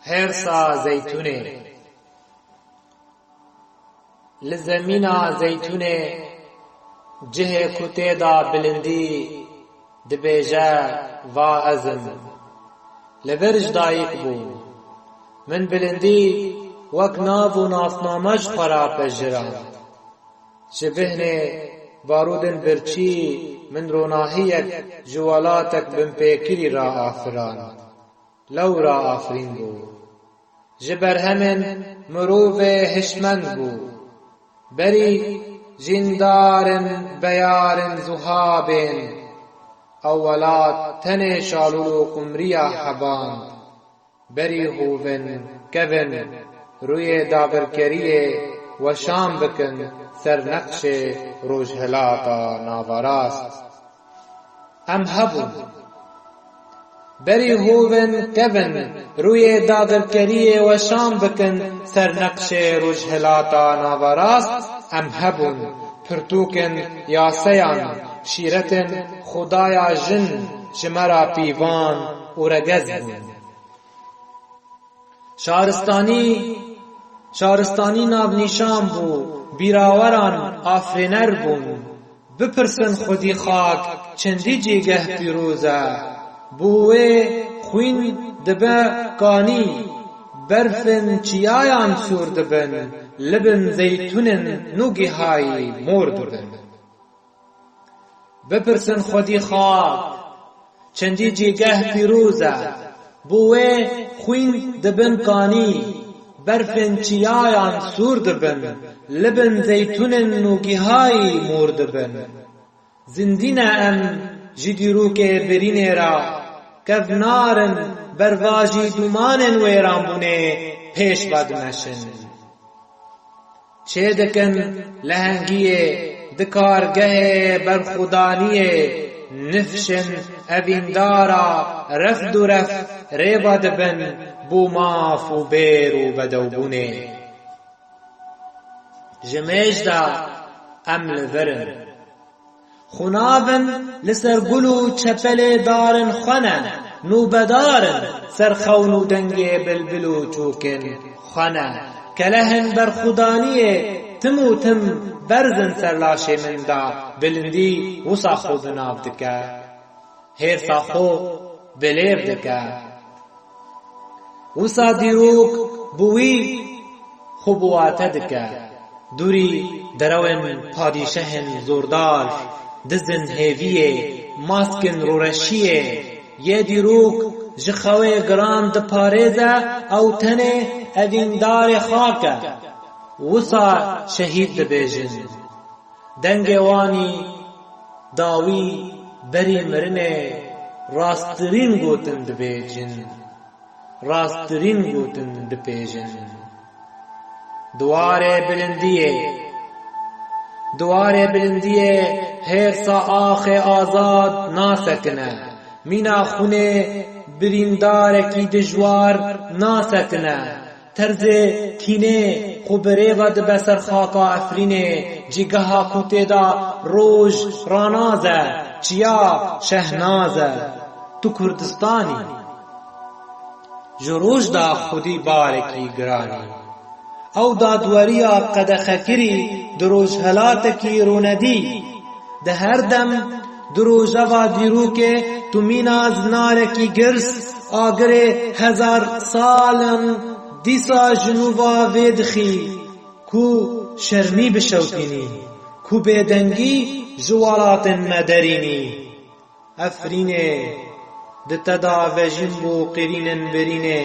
هرسا زيتونه لزمينا زيتونه جه كتيدا بلندي دبيجا و ازم لبرج دايك بو من بلندي وك ناف و نافنامش خراب بجران شبهنه بارودن برچی من روناهیک جوالاتک بمپیکری را آفران لو را آفرین بو جبر همن مروف هشمند بو بری جندارن بیارن زهابن اولات تن شالولو قمریا حبان بری هوون کون روی دابرکریه و شام بکن سرنقش روش هلاتا ناوراست ام هبون بری هوون کون روی دابرکریه و شام بکن سرنقش روش هلاتا ناوراست ام هبون پرتوکن یا سیان شیرتن خدایا جن شمرا پیوان و رگز بون شارستانی نابنیشان بو بیراوران آفرینر بون بپرسن خودی خاک چندی جیگه پیروزه بوه خوین دبه کانی برفن چیایان سور دبن لبن زیتونن نوگی های مور دبن بپرسن خودی خاک چندی جیگه پیروزه بوه خوین دبن کانی برفن چیایان سور دبن لبن زیتونن نوگی های مور دبن زندین ام جدیروک برین را کفنارن برواجی دومانن ویران بونه پیش بدمشن چه دکن لهنگیه دکارگه برخودانیه نفشن اویندارا رفت و رفت ریبا دبن بو ماف و بیر و بدوبونه جمیج دا امل ورن خنابن لسر گلو چپل دارن خانه نوبدارن سرخونو دنگ بلبلو چوکن خانه کلهن برخودانیه تمو تم برزن سرلاشه من دا بلندی وسا خود ناف دکه هیر ساخو بلیب دکه وسا دیروک بوی خوبواته دکه دوری دروین پادیشهن زوردار دزن هیویه ماسکن رورشیه یه دیروک جخوه گران دپاريزه او تنه اویندار خاکه وسا شهید دبیجن دنگ وانی داوی بری مرنه راسترین گوتن دبیجن راسترین گوتن دبیجن دوار بلندیه هرسا آخ آزاد ناسکنه مینا خونه بریندارکی دجوار ناسکنه طرز کینه خبره و دبسر خاکا افرینه جگها کتے دا روش رانازه چیا شهنازه تو کردستانی جروش دا خودی بارکی گرانی او دادوریا قدخکری دروش هلاتکی روندی ده هر دم دروژه و دیروکه تو میناز نارکی گرس آگره 1000 سالن دیسا جنوبا ویدخی کو شرمی بشوکینی کو بیدنگی جوالات مدرینی افرینه دتدا وجین بو قرینن برینه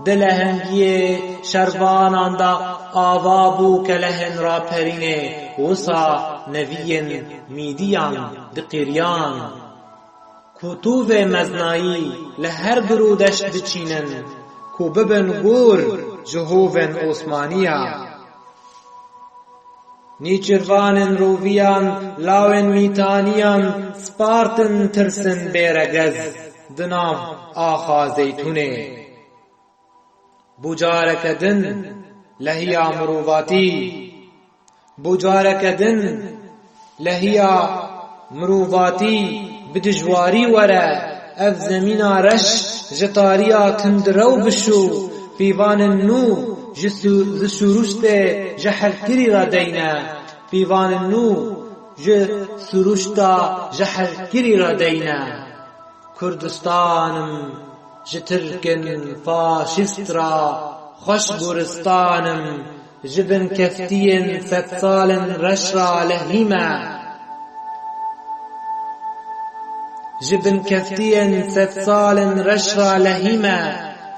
دلهنگی شربانان دا آوابو کلهن را پرینه وسا نوین میدیان دقیریان کتوب مزنایی لهر برودش دچینن کو ببن گور جهوون عثمانیا نیچروانن روویان لاون میتانیان سپارتن ترسن بیرگز دنام آخا زیتونه بجارکدن لهیا مروواتی بدجواری وره ev zemîna reş ji tariya tundreu bişû, pîvanên nû ji suruştê ji helkirî re deyne, pîvanên nû ji suruşta ji helkirî re deyne. Kurdistanım ji tirkên faşîst ra xweş goristanım, ji bin keftiyên sed salên reş ra lehîme. Ji bin keftiyên sed salên reş ra lehîme,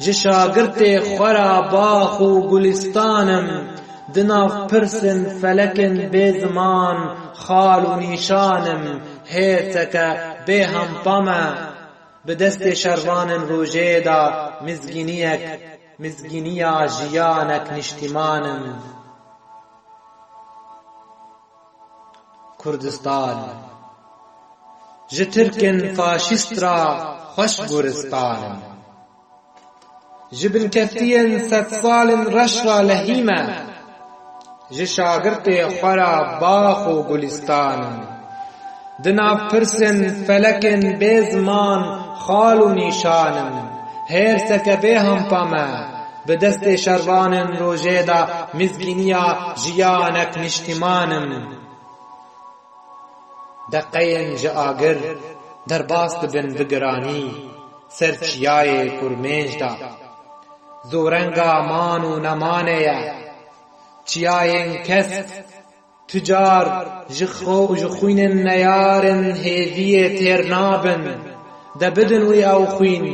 ji şagirtê xwe ra bax û gulistanım, di nav pirsên felekên bê ziman xal û nîşanım, hêrseke bê hempa me, bi destê şervanên rojê da mizgîniya jiyanek niştimanım. Kurdistan ji tirkên faşîst ra xweş goristanım, ji bin keftiyên sed salên reş ra lehîme, ji şagirtê xwe ra bax û gulistanım, di nav pirsên felekên bê ziman xal û nîşanım, hêrseke bê hempa me, bi destê şervanên rojê da mizgîniya jiyanek niştimanım. Deqeyên ji agir derbas dibin bi giranî, ser çiyayê kurmêj da, zorenga man û nemanê ye, çiyayên kes tücar ji xwînên neyarên hêviyê têr nabin, debidin wî ew xwîn,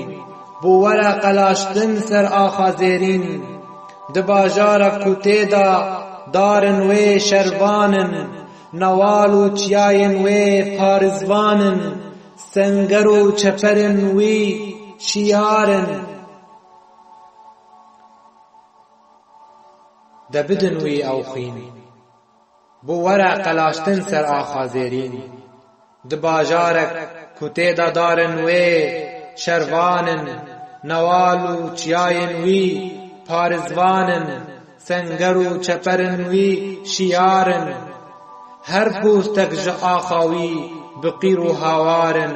bû were qelaştin ser axazêrîn, di bajarek ku têda darên wê şervanin, newal û çiyayên wê parîzvanin, senger û çeperên wî şiyarin. Debidin wî ew xwîn, bû were qelaştin ser axazêrîn, di bajarek ku têda darên wê şervanin, newal û çiyayên wî parîzvanin, senger û çeperên wî şiyarin. Her postek ji axa wî bi qîr û hawarin,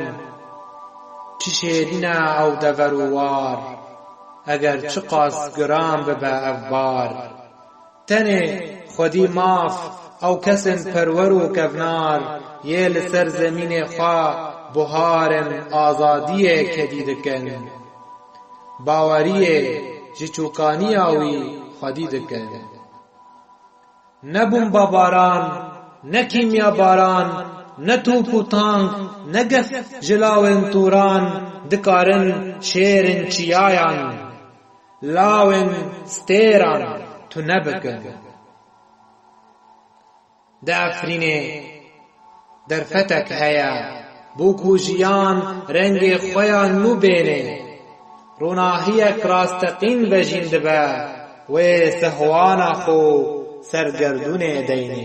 çi şêrîne ew dever û war, eger çi qas giran bibe ev bar. Tenê xwedî maf ew kesên perwer û kevnar, yê li ser zemînê xwe buharên azadiyê kedî dikin, baweriyê ji çûkaniya wî xwedî dikin. Ne bombabaran, ne kîmya baran, ne top û tank, ne gef ji lawên tûran, dikarin şêrên çiyayan, lawên stêran tu nebikin. Di Efrînê derfetek heye, bû ku jiyan rengê xwe ya nû bêne, ronahiyek rasteqîn vejîn dibe, wê sehwana xwe sergerdûnê deyne.